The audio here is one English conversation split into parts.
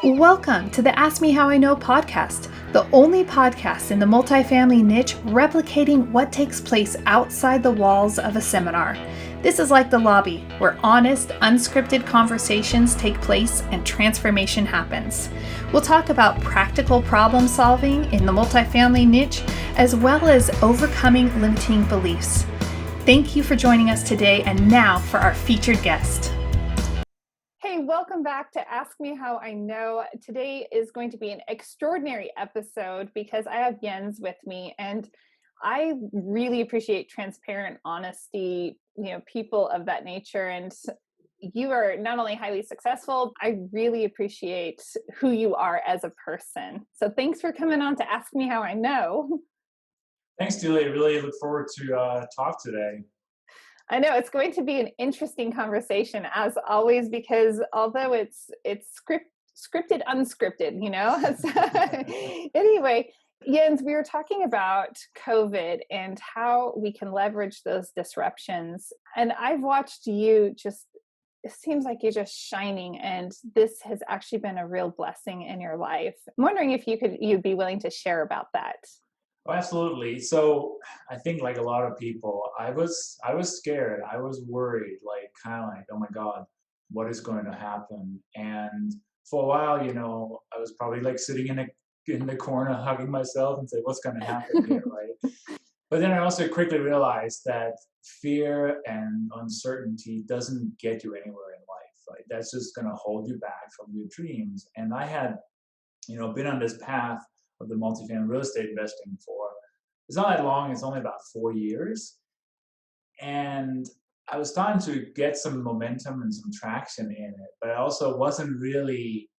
Welcome to the Ask Me How I Know podcast, the only podcast in the multifamily niche replicating what takes place outside the walls of a seminar. This is like the lobby, where honest, unscripted conversations take place and transformation happens. We'll talk about practical problem solving in the multifamily niche, as well as overcoming limiting beliefs. Thank you for joining us today, and now for our featured guest. Hey, welcome back to Ask Me How I Know. Today is going to be an extraordinary episode because I have Jens with me, and I really appreciate transparent honesty, people of that nature. And you are not only highly successful, I really appreciate who you are as a person. So thanks for coming on to Ask Me How I Know. Thanks, Julie. I really look forward to talk today. I know it's going to be an interesting conversation as always, because although it's scripted, unscripted, So, anyway, Jens, we were talking about COVID and how we can leverage those disruptions. And I've watched you it seems like you're just shining, and this has actually been a real blessing in your life. I'm wondering if you'd be willing to share about that. Oh, absolutely. So I think, like a lot of people, I was scared. I was worried, kind of like, oh my God, what is going to happen? And for a while, I was probably like sitting in the corner, hugging myself and say, what's going to happen here, right? But then I also quickly realized that fear and uncertainty doesn't get you anywhere in life. Like that's just going to hold you back from your dreams. And I had, been on this path of the multifamily real estate investing for, it's not that long, it's only about 4 years. And I was starting to get some momentum and some traction in it, but I also wasn't really,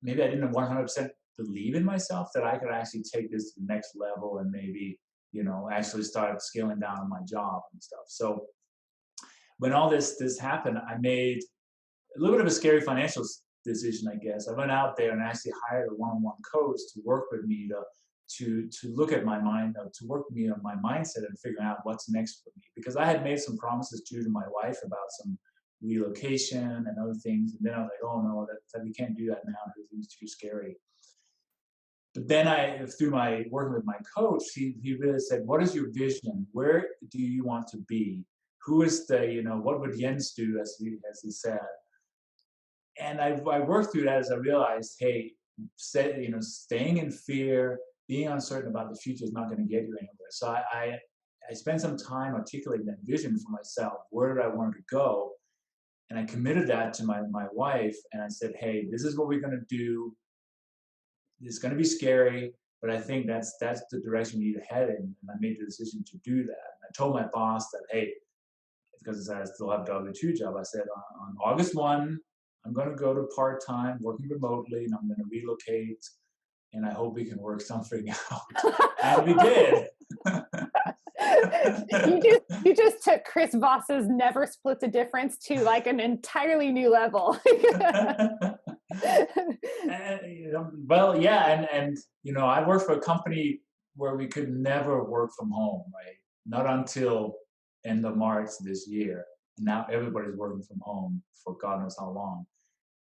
maybe I didn't 100% believe in myself that I could actually take this to the next level and maybe, actually start scaling down on my job and stuff. So when all this happened, I made a little bit of a scary financial decision, I guess. I went out there and actually hired a one-on-one coach to work with me to look at my mind, to work with me on my mindset and figuring out what's next for me. Because I had made some promises to my wife about some relocation and other things, and then I was like, oh no, that we can't do that now. Everything's too scary. But then through my working with my coach, he really said, what is your vision? Where do you want to be? Who is what would Jens do, as he said? And I worked through that as I realized, hey, staying in fear, being uncertain about the future is not going to get you anywhere. So I spent some time articulating that vision for myself. Where did I want to go? And I committed that to my wife. And I said, hey, this is what we're going to do. It's going to be scary, but I think that's the direction we need to head in. And I made the decision to do that. And I told my boss that, hey, because I still have the W-2 job, I said on August 1, I'm going to go to part-time, working remotely, and I'm going to relocate, and I hope we can work something out. And we did. you just took Chris Voss's never split the difference to like an entirely new level. Well, yeah, and I worked for a company where we could never work from home, right? Not until end of March this year. And now everybody's working from home for God knows how long.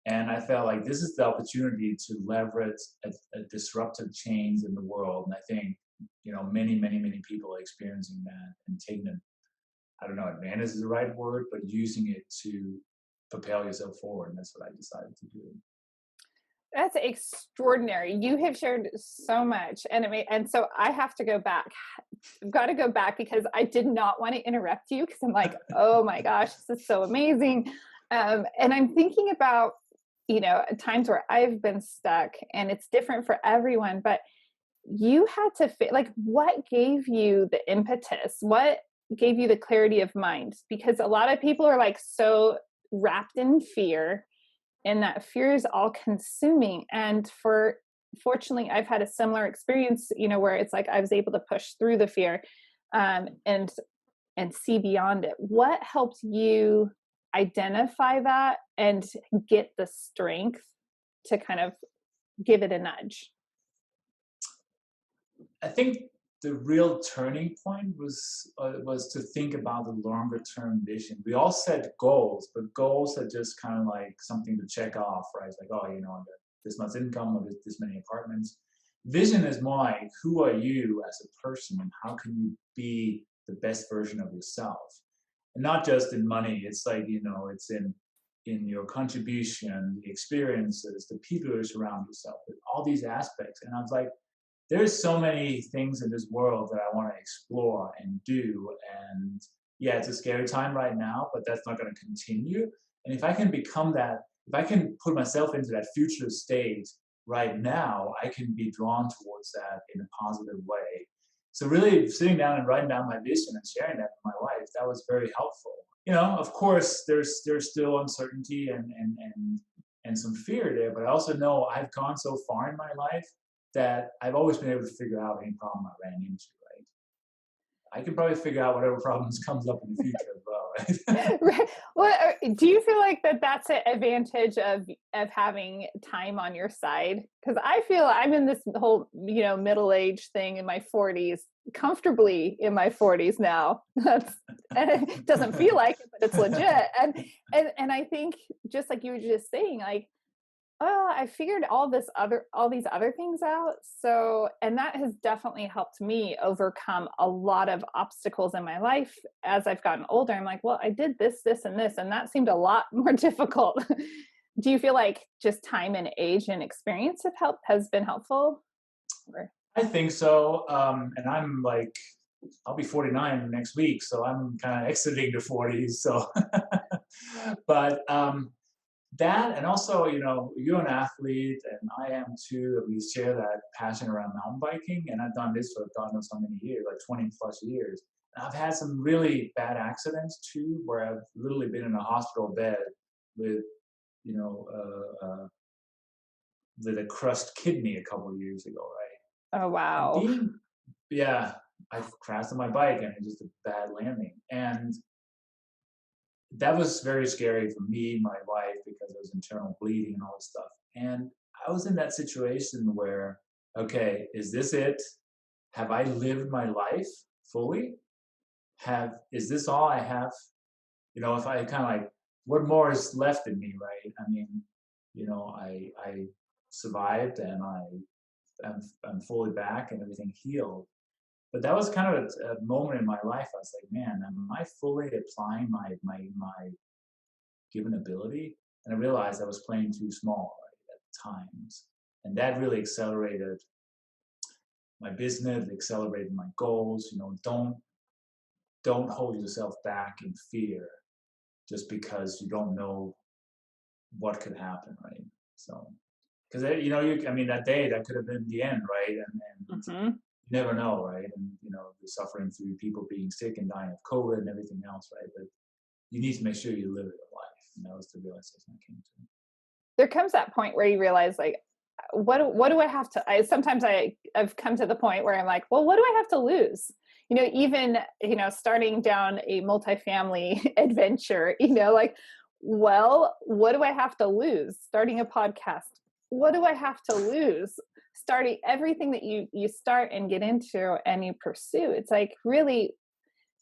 And I felt like this is the opportunity to leverage a disruptive change in the world. And I think, many, many, many people are experiencing that and taking it, I don't know, advantage is the right word, but using it to propel yourself forward. And that's what I decided to do. That's extraordinary. You have shared so much. And so I have to go back. I've got to go back because I did not want to interrupt you because I'm like, oh my gosh, this is so amazing. And I'm thinking about, times where I've been stuck, and it's different for everyone, but you had to what gave you the impetus? What gave you the clarity of mind? Because a lot of people are like so wrapped in fear, and that fear is all consuming. And fortunately, I've had a similar experience, where it's like I was able to push through the fear, and see beyond it. What helped you identify that and get the strength to kind of give it a nudge? I think the real turning point was to think about the longer term vision. We all set goals, but goals are just kind of like something to check off, right? It's like, oh, I'm this much income or this many apartments. Vision is more like, who are you as a person and how can you be the best version of yourself? And not just in money. It's like, it's in your contribution, the experiences, the people you surround yourself with, all these aspects. And I was like, there's so many things in this world that I want to explore and do. And yeah, it's a scary time right now, but that's not going to continue. And if I can become that, if I can put myself into that future state right now, I can be drawn towards that in a positive way. So really sitting down and writing down my vision and sharing that with my wife, that was very helpful. Of course, there's still uncertainty and some fear there, but I also know I've gone so far in my life that I've always been able to figure out any problem I ran into, right? I can probably figure out whatever problems comes up in the future as well, right? Right. Well, do you feel like that's an advantage of having time on your side? Because I feel I'm in this whole middle age thing in my 40s, comfortably in my 40s now. And it doesn't feel like it, but it's legit. And I think just like you were just saying, like, oh, I figured all these other things out. So, and that has definitely helped me overcome a lot of obstacles in my life as I've gotten older. I'm like, well, I did this, and this, and that seemed a lot more difficult. Do you feel like just time and age and experience has been helpful? Or? I think so. And I'm like, I'll be 49 next week, so I'm kind of exiting the 40s. So, but that, and also, you're an athlete and I am too. We share that passion around mountain biking, and I've done this for God knows how many years, like 20 plus years. And I've had some really bad accidents too, where I've literally been in a hospital bed with, you know, with a crushed kidney a couple of years ago, right? Oh, wow. Yeah, I crashed on my bike and it was just a bad landing. And that was very scary for me, my wife, because there was internal bleeding and all this stuff. And I was in that situation where, okay, is this it? Have I lived my life fully? Is this all I have? If I kind of like, what more is left in me, right? I mean, I survived and I'm fully back and everything healed. But that was kind of a moment in my life. I was like, man, am I fully applying my given ability? And I realized I was playing too small, right, at times, and that really accelerated my business, accelerated my goals. Don't hold yourself back in fear just because you don't know what could happen, right? So, because that day that could have been the end, right? And Mm-hmm. you never know, right? And the suffering through people being sick and dying of COVID and everything else, right? But you need to make sure you live your life, and that was the realization I came to. There comes that point where you realize, like, what do I have to? Sometimes I've come to the point where I'm like, well, what do I have to lose? Even starting down a multifamily adventure, like, well, what do I have to lose? Starting a podcast, what do I have to lose? Starting everything that you start and get into and you pursue. It's like, really,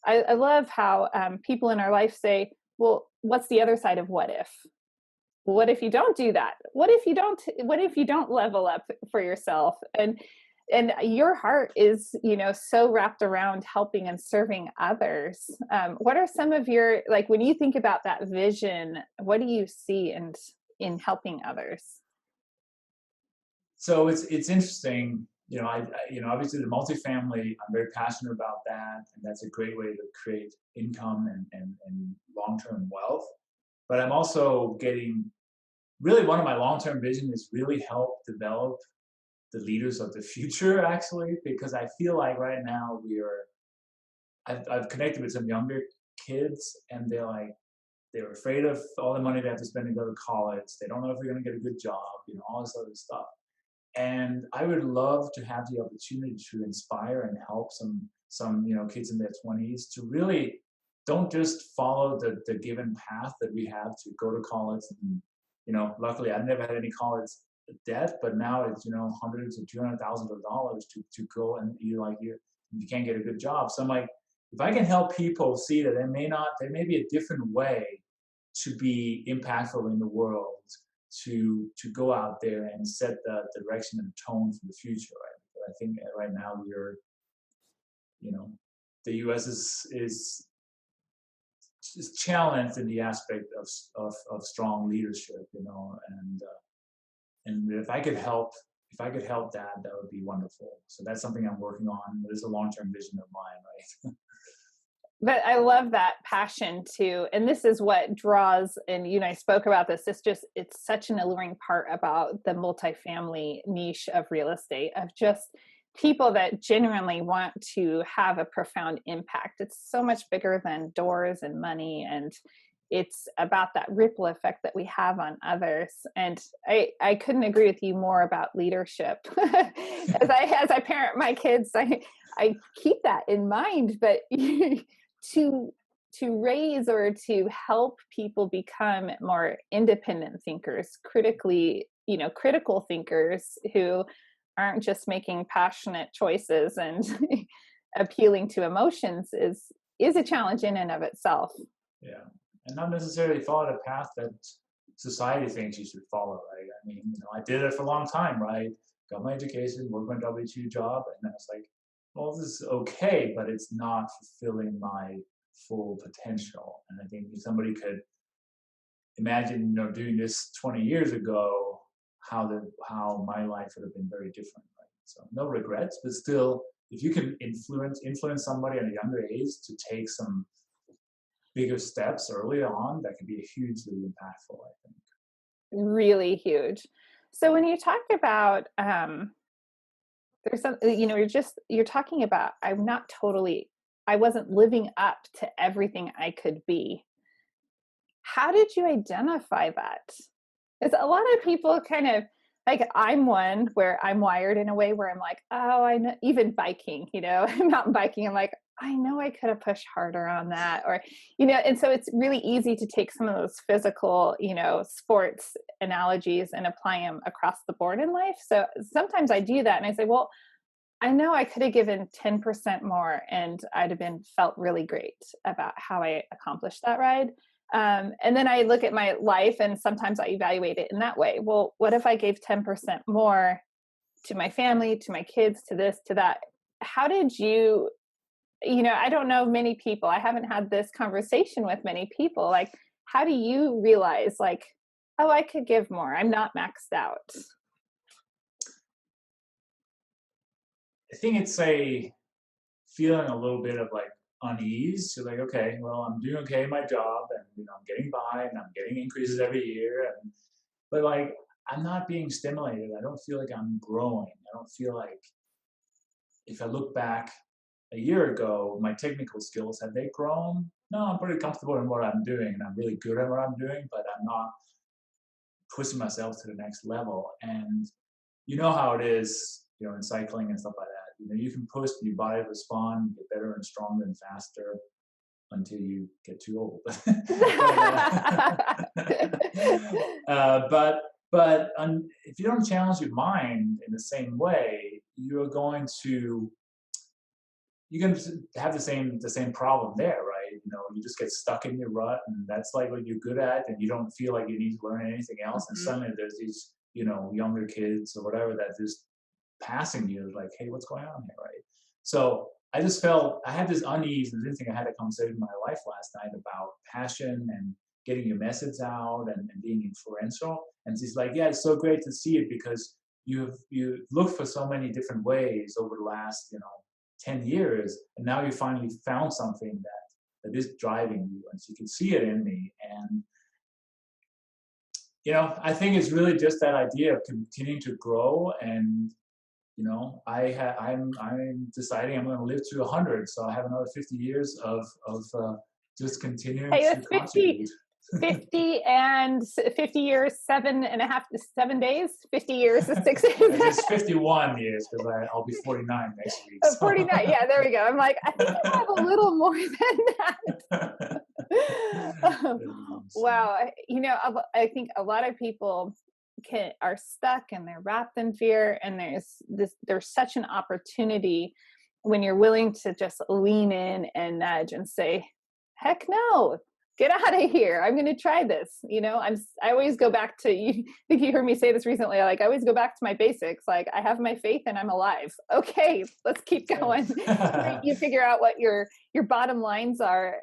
I love how people in our life say, well, what's the other side of what if? What if you don't do that? What if you don't level up for yourself? And your heart is, so wrapped around helping and serving others. What are some of your, like, when you think about that vision, what do you see in helping others? So it's interesting. Obviously the multifamily, I'm very passionate about that, and that's a great way to create income and long-term wealth. But I'm also getting, really one of my long-term vision is really help develop the leaders of the future, actually, because I feel like right now I've connected with some younger kids, and they're afraid of all the money they have to spend to go to college. They don't know if they're going to get a good job, all this other stuff. And I would love to have the opportunity to inspire and help some kids in their 20s to really don't just follow the given path that we have to go to college. And luckily I've never had any college debt, but now it's hundreds of $200,000 to go, and you can't get a good job. So I'm like, if I can help people see that there may be a different way to be impactful in the world, to go out there and set the direction and tone for the future, right? But I think right now you know, the U.S. is challenged in the aspect of strong leadership, and if I could help that, that would be wonderful. So that's something I'm working on. There's a long-term vision of mine, right? But I love that passion too. And this is what draws, and you and I spoke about this, it's such an alluring part about the multifamily niche of real estate, of just people that genuinely want to have a profound impact. It's so much bigger than doors and money. And it's about that ripple effect that we have on others. And I couldn't agree with you more about leadership. As I parent my kids, I keep that in mind, but to raise or to help people become more independent thinkers, critical thinkers who aren't just making passionate choices and appealing to emotions is a challenge in and of itself. Yeah, and not necessarily follow the path that society thinks you should follow, right? I mean, I did it for a long time, right? Got my education, worked my W-2 job, and then it's like, well, this is okay, but it's not fulfilling my full potential. And I think if somebody could imagine, doing this 20 years ago, how my life would have been very different, right? So no regrets, but still, if you can influence somebody at a younger age to take some bigger steps early on, that could be hugely impactful, I think. Really huge. So when you talk about there's some, you're talking about, I wasn't living up to everything I could be. How did you identify that? Because a lot of people kind of, like, I'm one where I'm wired in a way where I'm like, oh, I know, even biking, mountain biking, I'm like, I know I could have pushed harder on that, or, and so it's really easy to take some of those physical, sports analogies and apply them across the board in life. So sometimes I do that and I say, well, I know I could have given 10% more and I'd have felt really great about how I accomplished that ride. And then I look at my life and sometimes I evaluate it in that way. Well, what if I gave 10% more to my family, to my kids, to this, to that? How did you, I don't know many people, I haven't had this conversation with many people. Like, how do you realize, like, oh, I could give more, I'm not maxed out? I think it's a feeling a little bit of like unease. So like, okay, well, I'm doing okay in my job, and I'm getting by, and I'm getting increases every year, but like I'm not being stimulated. I don't feel like I'm growing. I don't feel like, if I look back a year ago, my technical skills, have they grown? No, I'm pretty comfortable in what I'm doing, and I'm really good at what I'm doing, but I'm not pushing myself to the next level. And you know how it is, in cycling and stuff like that. You can push, your body respond, you get better and stronger and faster until you get too old. But if you don't challenge your mind in the same way, you're going to have the same problem there, right? You just get stuck in your rut, and that's like what you're good at, and you don't feel like you need to learn anything else. And suddenly there's these, younger kids or whatever that just passing you, like, hey, what's going on here, right? So I just felt I had this unease, and I didn't think I had a conversation in my life last night about passion and getting your message out and being influential. And she's like, yeah, it's so great to see it, because you've looked for so many different ways over the last 10 years, and now you finally found something that is driving you, and she can see it in me. And I think it's really just that idea of continuing to grow. And I'm deciding I'm going to live to 100, so I have another 50 years of just continuing to contribute. 50 and 50 years, 7 days, 50 years is 6 days. It's 51 years, because I'll be 49 next week. So. 49, yeah, there we go. I'm like, I think I have a little more than that. Wow. I think a lot of people are stuck and they're wrapped in fear, and there's such an opportunity when you're willing to just lean in and nudge and say, heck no, get out of here. I'm going to try this. I always go back to, you I think you heard me say this recently. Like, I always go back to my basics. Like, I have my faith and I'm alive. Okay, let's keep going. You figure out what your bottom lines are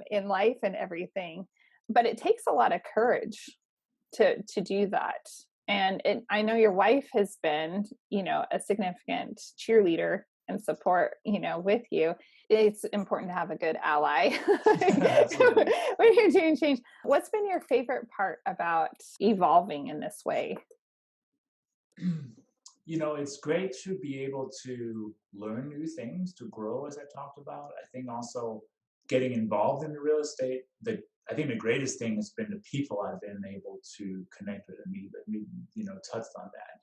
in life and everything. But it takes a lot of courage to do that. And I know your wife has been, a significant cheerleader and support, with you. It's important to have a good ally when you're doing change. What's been your favorite part about evolving in this way? It's great to be able to learn new things, to grow, as I talked about. I think also getting involved in the real estate, I think the greatest thing has been the people I've been able to connect with and meet. We, touched on that,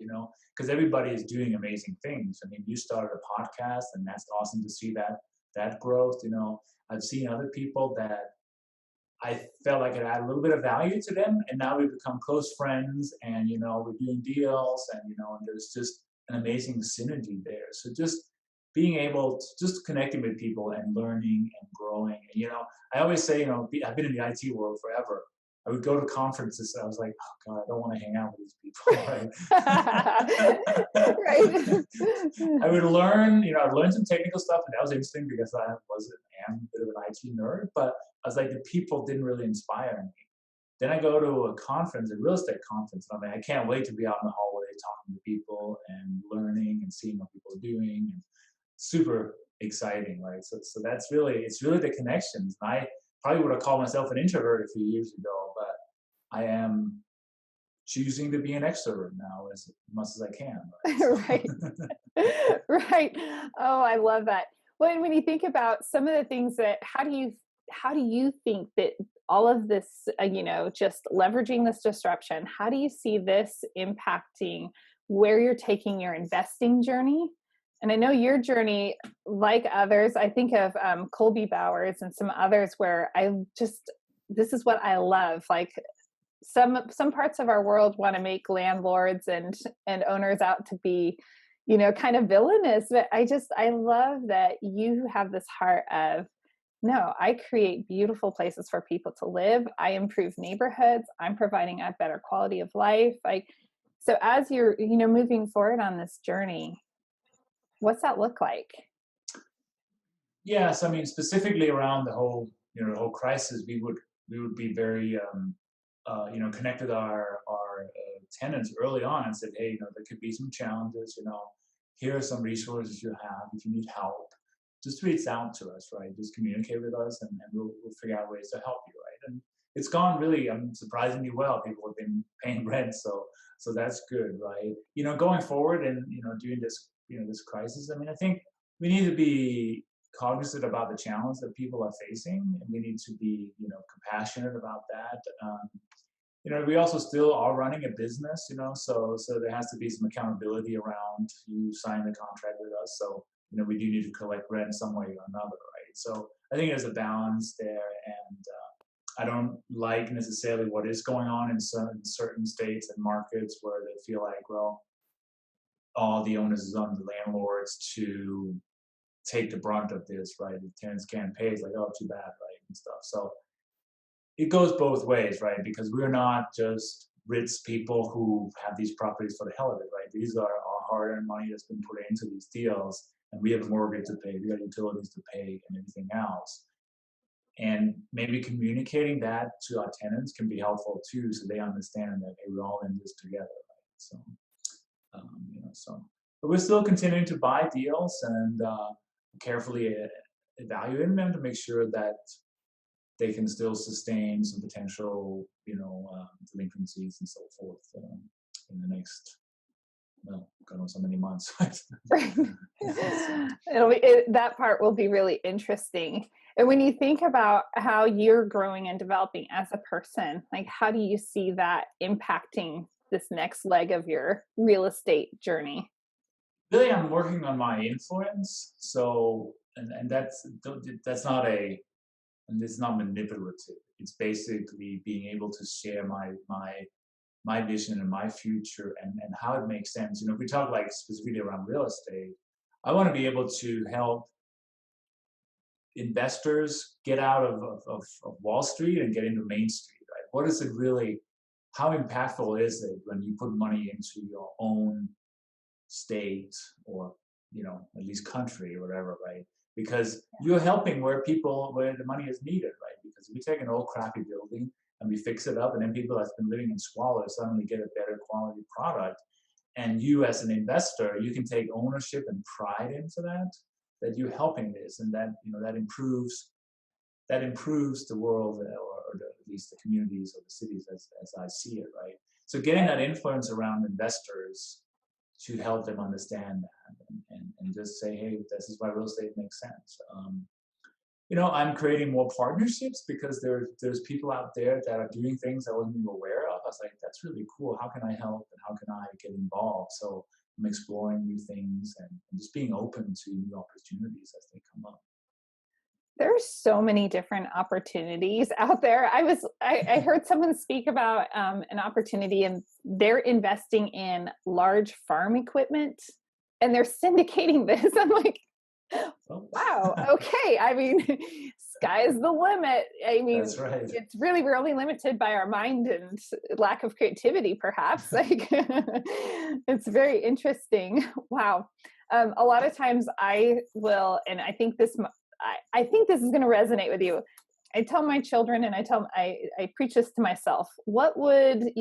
because everybody is doing amazing things. I mean, you started a podcast, and that's awesome to see that growth. I've seen other people that I felt like it had a little bit of value to them, and now we've become close friends, and we're doing deals, and and there's just an amazing synergy there. So just being able to just connecting with people and learning and growing. And I always say, I've been in the IT world forever. I would go to conferences and I was like, oh God, I don't want to hang out with these people. Right. I would learn, I learned some technical stuff, and that was interesting because I am a bit of an IT nerd, but I was like, the people didn't really inspire me. Then I go to a conference, a real estate conference, and I can't wait to be out in the hallway talking to people and learning and seeing what people are doing, and super exciting, right? So it's really the connections. And I probably would have called myself an introvert a few years ago, but I am choosing to be an extrovert now as much as I can. Right. Right. Oh, I love that. Well, and when you think about some of the things that, how do you think that all of this, just leveraging this disruption, how do you see this impacting where you're taking your investing journey? And I know your journey, like others, I think of Colby Bowers and some others where this is what I love. Like, some parts of our world want to make landlords and owners out to be, kind of villainous. But I love that you have this heart of, no, I create beautiful places for people to live. I improve neighborhoods. I'm providing a better quality of life. So as you're, moving forward on this journey, what's that look like? Yes, I mean, specifically around the whole crisis, we would be very connect with our tenants early on and said, hey, there could be some challenges. Here are some resources you have if you need help. Just reach out to us, right? Just communicate with us, and we'll figure out ways to help you, right? And it's gone really surprisingly well. People have been paying rent, so that's good, right? Going forward and during this this crisis, I mean, I think we need to be cognizant about the challenge that people are facing, and we need to be compassionate about that. We also still are running a business, so there has to be some accountability around you sign the contract with us. So we do need to collect rent some way or another, right? So I think there's a balance there, and I don't like necessarily what is going on in certain states and markets where they feel like, well, all the onus is on the landlords to take the brunt of this, right? The tenants can't pay. It's like, oh, too bad, right, and stuff. So it goes both ways, right? Because we're not just rich people who have these properties for the hell of it, right? These are our hard-earned money that's been put into these deals, and we have a mortgage to pay, we got utilities to pay, and everything else. And maybe communicating that to our tenants can be helpful too, so they understand that, hey, we're all in this together, right? So, but we're still continuing to buy deals and carefully evaluating them to make sure that they can still sustain some potential, delinquencies and so forth in the next, well, God knows how many months. That part will be really interesting. And when you think about how you're growing and developing as a person, like, how do you see that impacting this next leg of your real estate journey? Really, I'm working on my influence. So, and that's not and it's not manipulative. It's basically being able to share my vision and my future and how it makes sense. If we talk like specifically around real estate, I want to be able to help investors get out of Wall Street and get into Main Street, right? What is it really, how impactful is it when you put money into your own state or, at least country or whatever, right? Because you're helping where the money is needed, right? Because we take an old crappy building and we fix it up, and then people that's been living in squalor suddenly get a better quality product. And you as an investor, you can take ownership and pride into that you're helping this, and that improves the world, or at least the communities or the cities as I see it, right? So getting that influence around investors to help them understand that, and just say, hey, this is why real estate makes sense. I'm creating more partnerships because there's people out there that are doing things I wasn't even aware of. I was like, that's really cool. How can I help and how can I get involved? So I'm exploring new things and just being open to new opportunities as they come up. There's so many different opportunities out there. I heard someone speak about an opportunity, and they're investing in large farm equipment and they're syndicating this. I'm like, wow, okay. I mean, sky's the limit. I mean, That's right. it's really, we're only limited by our mind and lack of creativity, perhaps. Like, it's very interesting. Wow. A lot of times I will, and I think this is going to resonate with you. I tell my children, and I preach this to myself. What would,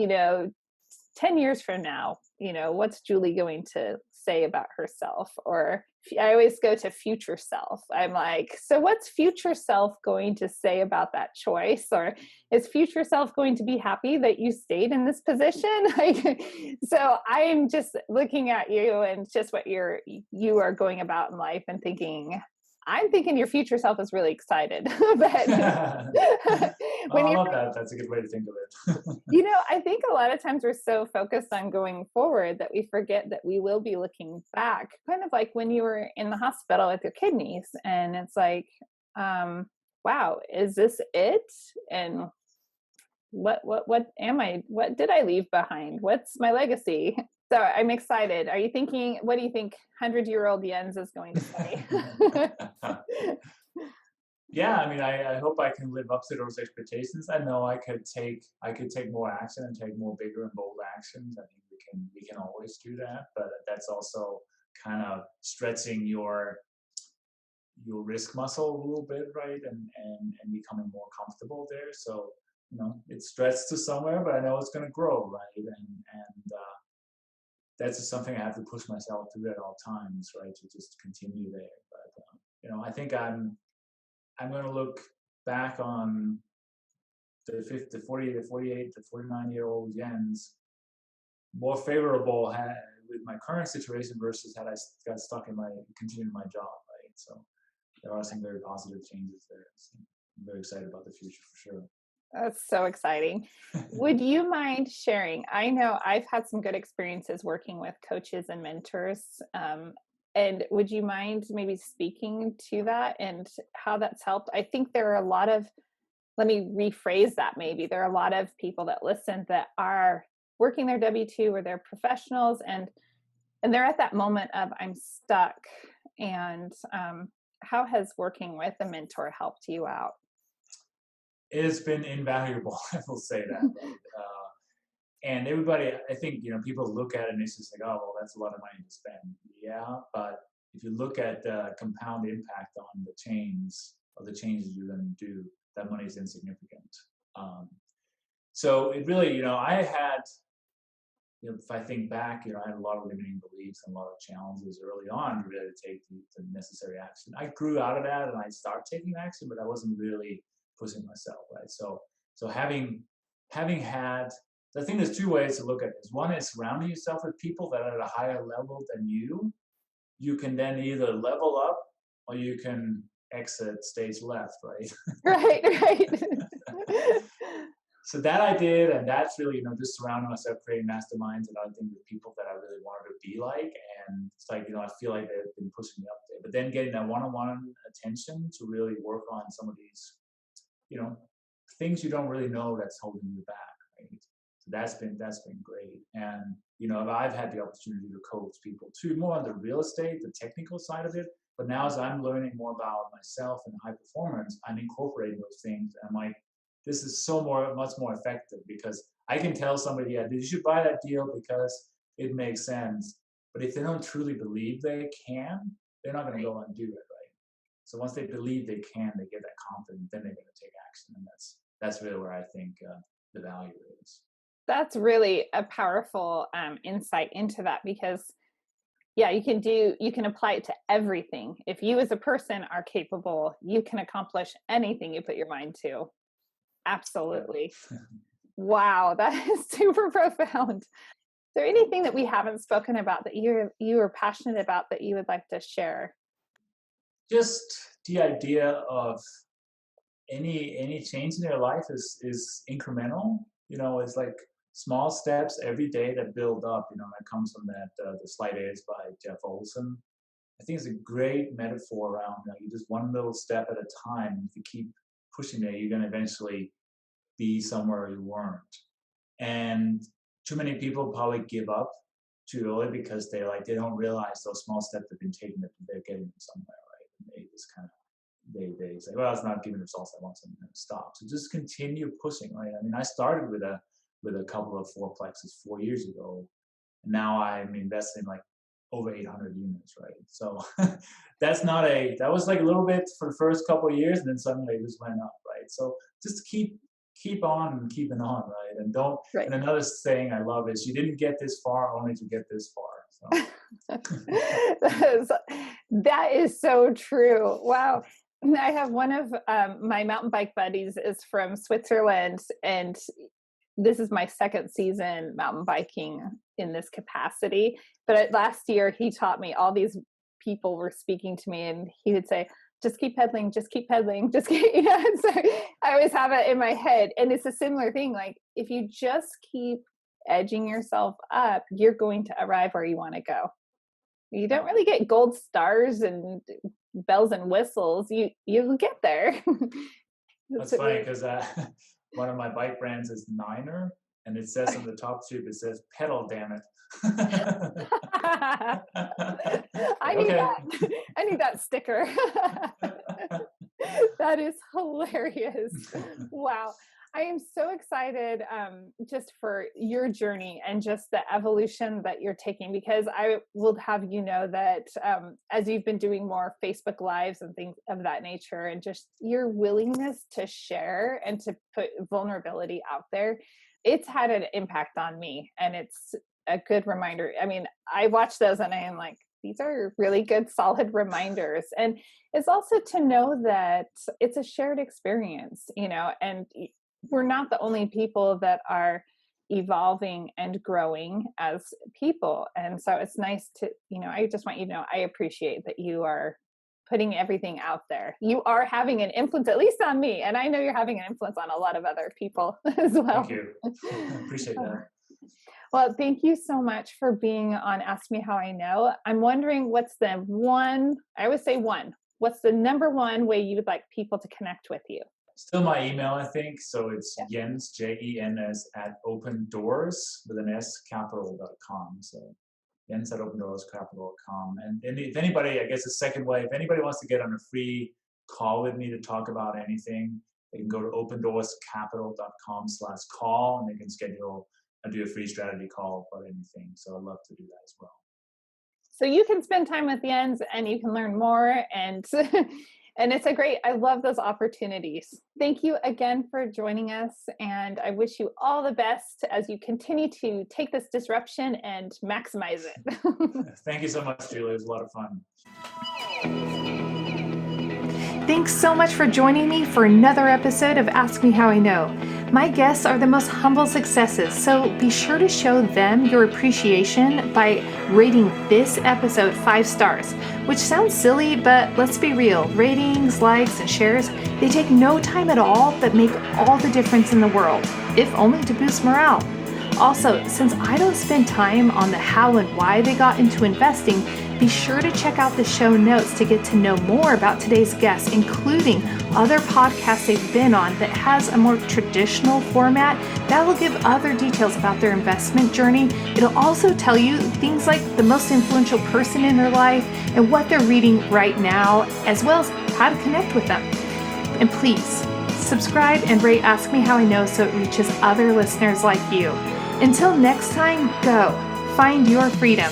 10 years from now, what's Julie going to say about herself? Or I always go to future self. I'm like, so what's future self going to say about that choice? Or is future self going to be happy that you stayed in this position? So I'm just looking at you and just what you are going about in life and thinking, I'm thinking your future self is really excited. But I love that. That's a good way to think of it. I think a lot of times we're so focused on going forward that we forget that we will be looking back, kind of like when you were in the hospital with your kidneys. And it's like, wow, is this it? And what am I? What did I leave behind? What's my legacy? So I'm excited. Are you thinking, what do you think 100-year-old Jens is going to say? Yeah, I mean, I hope I can live up to those expectations. I know I could take more action and take more bigger and bold actions. I think we can always do that, but that's also kind of stretching your risk muscle a little bit, right? And becoming more comfortable there. So, it's stretched to somewhere, but I know it's going to grow, right? And that's just something I have to push myself through at all times, right? To just continue there. But I think I'm going to look back on the 40, the 48, the 49-year-old Jens more favorable with my current situation versus had I got stuck continuing my job, right? So there are some very positive changes there. So I'm very excited about the future for sure. That's so exciting. Would you mind sharing? I know I've had some good experiences working with coaches and mentors. And would you mind maybe speaking to that and how that's helped? I think there are a lot of, let me rephrase that maybe. There are a lot of people that listen that are working their W-2 or they're professionals and they're at that moment of I'm stuck. And how has working with a mentor helped you out? It's been invaluable, I will say that. And everybody, I think, people look at it and it's just like, oh, well, that's a lot of money to spend. Yeah, but if you look at the compound impact on the changes you're going to do, that money is insignificant. So it really, I had, if I think back, I had a lot of limiting beliefs and a lot of challenges early on to really take the necessary action. I grew out of that and I started taking action, but I wasn't really pushing myself, right? So having had, I think there's two ways to look at this. One is surrounding yourself with people that are at a higher level than you. You can then either level up or you can exit stage left, right? Right. So that I did, and that's really, just surrounding myself, creating masterminds and other things with people that I really wanted to be like. And it's like, I feel like they've been pushing me up there. But then getting that one-on-one attention to really work on some of these, things you don't really know that's holding you back, right? So that's been great. And, I've had the opportunity to coach people too, more on the real estate, the technical side of it, But now as I'm learning more about myself and high performance, I'm incorporating those things. And I'm like, this is much more effective because I can tell somebody, yeah, you should buy that deal because it makes sense. But if they don't truly believe they can, they're not going to go and do it, right? So once they believe they can, they get that confidence, then they're going to take action. And that's really where I think the value is. That's really a powerful insight into that, because yeah, you can apply it to everything. If you as a person are capable, you can accomplish anything you put your mind to. Absolutely. Yeah. Wow, that is super profound. Is there anything that we haven't spoken about that you are passionate about that you would like to share? Just the idea of any change in their life is incremental. It's like small steps every day that build up. That comes from that the Slight Edge by Jeff Olson. I think it's a great metaphor around you just one little step at a time. If you keep pushing there, you're going to eventually be somewhere you weren't. And too many people probably give up too early because they don't realize those small steps have been taken, that they're getting them somewhere, right? And they just kind of they say, well, it's not giving results I want, so I'm going to stop. So just continue pushing, right? I mean, I started with a couple of fourplexes 4 years ago, and now I'm investing like over 800 units, right? So that was like a little bit for the first couple of years, and then suddenly it just went up, right? So just keep on and keeping on, right? And don't. Right. And another saying I love is, you didn't get this far only to get this far. So. That is so true. Wow. I have one of my mountain bike buddies is from Switzerland, and this is my second season mountain biking in this capacity. But last year he taught me, all these people were speaking to me, and he would say, just keep pedaling, just keep pedaling, just keep, so I always have it in my head. And it's a similar thing. Like, if you just keep edging yourself up, you're going to arrive where you want to go. You don't really get gold stars and bells and whistles. You'll get there. That's funny because one of my bike brands is Niner, and it says on the top tube, it says pedal, damn it. I need that sticker. That is hilarious. Wow. I am so excited just for your journey and just the evolution that you're taking, because I will have you know that as you've been doing more Facebook Lives and things of that nature, and just your willingness to share and to put vulnerability out there, it's had an impact on me. And it's a good reminder. I mean, I watch those and I am like, these are really good, solid reminders. And it's also to know that it's a shared experience, and we're not the only people that are evolving and growing as people. And so it's nice to, I just want you to know, I appreciate that you are putting everything out there. You are having an influence, at least on me. And I know you're having an influence on a lot of other people as well. Thank you. I appreciate that. Well, thank you so much for being on Ask Me How I Know. I'm wondering what's the number one way you would like people to connect with you? Still my email, I think. So it's Jens, Jens, at opendoors with an S, capital.com. So Jens at opendoorscapital.com. And if anybody, I guess the second way, if anybody wants to get on a free call with me to talk about anything, they can go to opendoorscapital.com/call, and they can schedule and do a free strategy call about anything. So I'd love to do that as well. So you can spend time with Jens and you can learn more, and and I love those opportunities. Thank you again for joining us, and I wish you all the best as you continue to take this disruption and maximize it. Thank you so much, Julie. It was a lot of fun. Thanks so much for joining me for another episode of Ask Me How I Know. My guests are the most humble successes, so be sure to show them your appreciation by rating this episode 5 stars, which sounds silly, but let's be real. Ratings, likes, and shares, they take no time at all, but make all the difference in the world, if only to boost morale. Also, since I don't spend time on the how and why they got into investing, be sure to check out the show notes to get to know more about today's guests, including other podcasts they've been on that has a more traditional format that will give other details about their investment journey. It'll also tell you things like the most influential person in their life and what they're reading right now, as well as how to connect with them. And please, subscribe and rate Ask Me How I Know so it reaches other listeners like you. Until next time, go find your freedom.